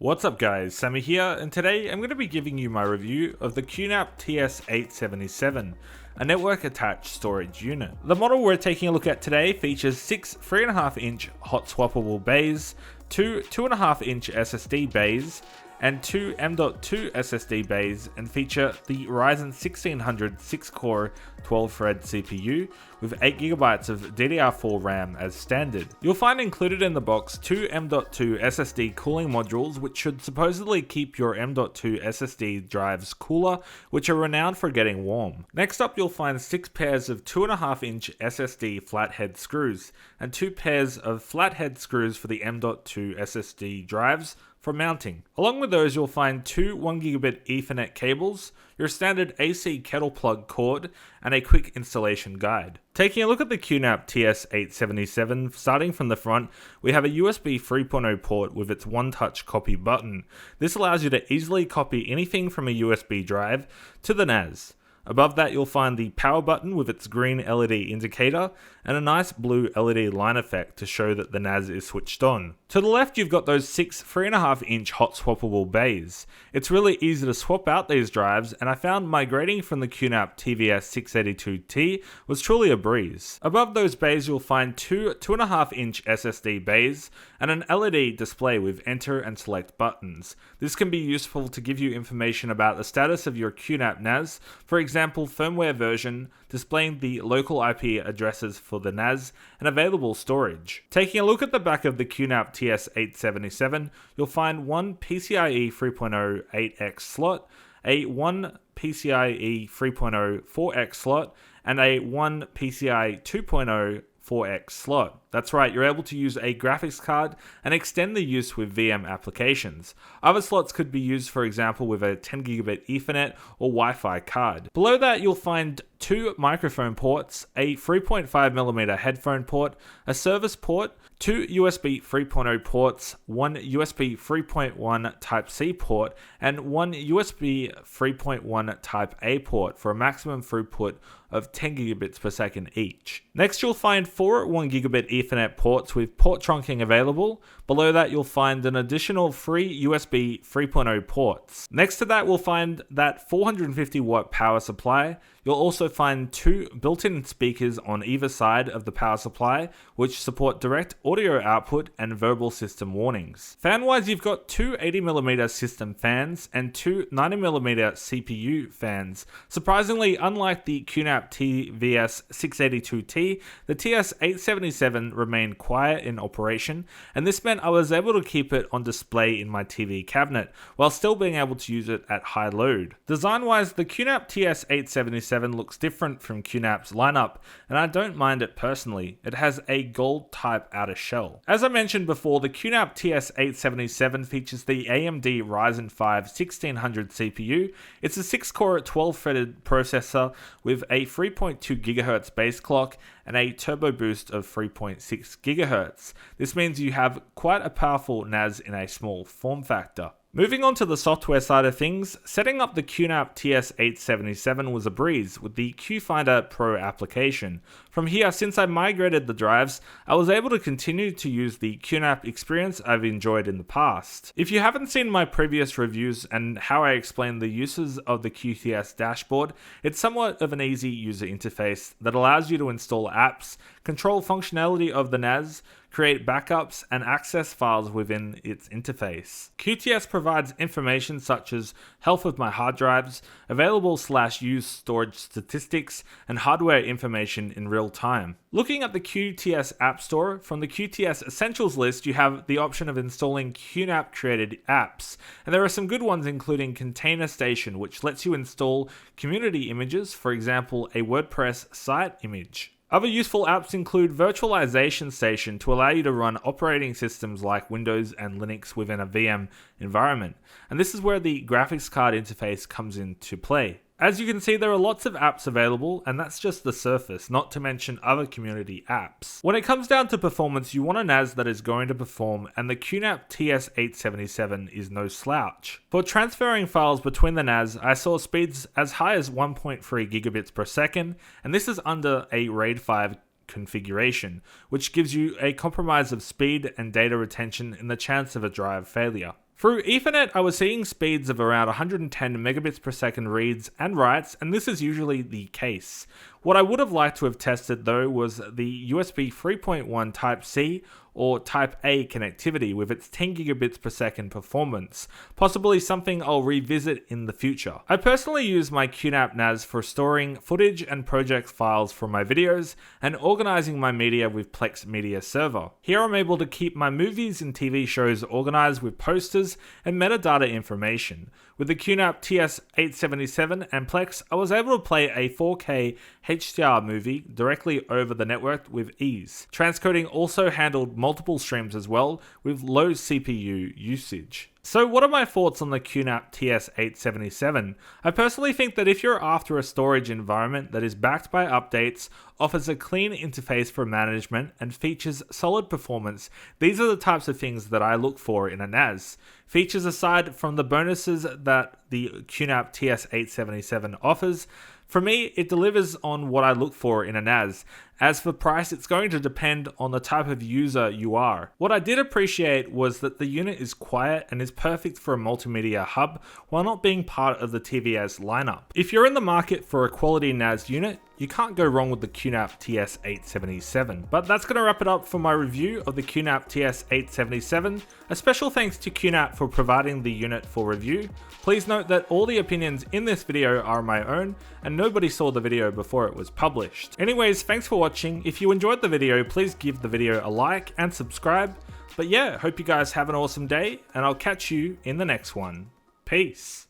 What's up guys, Sammy here, and today I'm going to be giving you my review of the QNAP TS-877, a network attached storage unit. The model we're taking a look at today features 6 3.5-inch hot swappable bays, 2 2.5-inch SSD bays, and 2 M.2 SSD bays, and feature the Ryzen 1600 6-core 12-thread CPU with 8GB of DDR4 RAM as standard. You'll find included in the box 2 M.2 SSD cooling modules, which should supposedly keep your M.2 SSD drives cooler, which are renowned for getting warm. Next up, you'll find 6 pairs of 2.5-inch SSD flathead screws, and 2 pairs of flathead screws for the M.2 SSD drives for mounting. Along with those, you'll find 2 1GB Ethernet cables, your standard AC kettle plug cord, and a quick installation guide. Taking a look at the QNAP TS-877, starting from the front, we have a USB 3.0 port with its one-touch copy button. This allows you to easily copy anything from a USB drive to the NAS. Above that, you'll find the power button with its green LED indicator and a nice blue LED line effect to show that the NAS is switched on. To the left, you've got those 6 3.5-inch hot swappable bays. It's really easy to swap out these drives, and I found migrating from the QNAP TVS682T was truly a breeze. Above those bays, you'll find 2 2.5-inch SSD bays and an LED display with enter and select buttons. This can be useful to give you information about the status of your QNAP NAS, for example firmware version, displaying the local IP addresses for the NAS, and available storage. Taking a look at the back of the QNAP TS-877, you'll find one PCIe 3.0 8X slot, a 1 PCIe 3.0 4X slot, and a 1 PCIe 2.0 4X slot. That's right, you're able to use a graphics card and extend the use with VM applications. Other slots could be used, for example, with a 10GB Ethernet or Wi-Fi card. Below that, you'll find 2 microphone ports, a 3.5mm headphone port, a service port, 2 USB 3.0 ports, 1 USB 3.1 Type-C port, and 1 USB 3.1 Type-A port for a maximum throughput of 10 gigabits per second each. Next, you'll find 4 1GB Ethernet ports with port trunking available. Below that, you'll find an additional 3 USB 3.0 ports. Next to that, we'll find that 450 watt power supply. You'll also find 2 built-in speakers on either side of the power supply, which support direct audio output and verbal system warnings. Fan-wise, you've got 2 80mm system fans and 2 90mm CPU fans. Surprisingly, unlike the QNAP TVS682T, the TS-877 remained quiet in operation, and this meant I was able to keep it on display in my TV cabinet, while still being able to use it at high load. Design-wise, the QNAP TS-877 looks different from QNAP's lineup, and I don't mind it personally. It has a gold type outer shell. As I mentioned before, the QNAP TS-877 features the AMD Ryzen 5 1600 CPU. It's a 6-core 12-threaded processor with a 3.2 GHz base clock and a turbo boost of 3.6 GHz. This means you have quite a powerful NAS in a small form factor. Moving on to the software side of things, setting up the QNAP TS-877 was a breeze with the QFinder Pro application. From here, since I migrated the drives, I was able to continue to use the QNAP experience I've enjoyed in the past. If you haven't seen my previous reviews and how I explain the uses of the QTS dashboard, it's somewhat of an easy user interface that allows you to install apps, control functionality of the NAS, create backups, and access files within its interface. QTS provides information such as health of my hard drives, available/used storage statistics, and hardware information in real time. Looking at the QTS App Store, from the QTS Essentials list, you have the option of installing QNAP created apps, and there are some good ones including Container Station, which lets you install community images, for example, a WordPress site image. Other useful apps include Virtualization Station to allow you to run operating systems like Windows and Linux within a VM environment, and this is where the graphics card interface comes into play. As you can see, there are lots of apps available, and that's just the surface, not to mention other community apps. When it comes down to performance, you want a NAS that is going to perform, and the QNAP TS-877 is no slouch. For transferring files between the NAS, I saw speeds as high as 1.3 gigabits per second, and this is under a RAID 5 configuration, which gives you a compromise of speed and data retention in the chance of a drive failure. Through Ethernet, I was seeing speeds of around 110 megabits per second reads and writes, and this is usually the case. What I would have liked to have tested though was the USB 3.1 Type-C or Type-A connectivity with its 10 gigabits per second performance, possibly something I'll revisit in the future. I personally use my QNAP NAS for storing footage and project files from my videos and organizing my media with Plex Media Server. Here I'm able to keep my movies and TV shows organized with posters and metadata information. With the QNAP TS-877 and Plex, I was able to play a 4K HDR movie directly over the network with ease. Transcoding also handled multiple streams as well with low CPU usage. So what are my thoughts on the QNAP TS-877? I personally think that if you're after a storage environment that is backed by updates, offers a clean interface for management, and features solid performance, these are the types of things that I look for in a NAS. Features aside from the bonuses that the QNAP TS-877 offers, for me, it delivers on what I look for in a NAS. As for price, it's going to depend on the type of user you are. What I did appreciate was that the unit is quiet and is perfect for a multimedia hub while not being part of the TVS lineup. If you're in the market for a quality NAS unit, you can't go wrong with the QNAP TS-877. But that's going to wrap it up for my review of the QNAP TS-877. A special thanks to QNAP for providing the unit for review. Please note that all the opinions in this video are my own, and nobody saw the video before it was published. Anyways, thanks for watching. If you enjoyed the video, please give the video a like and subscribe. But yeah, hope you guys have an awesome day, and I'll catch you in the next one. Peace.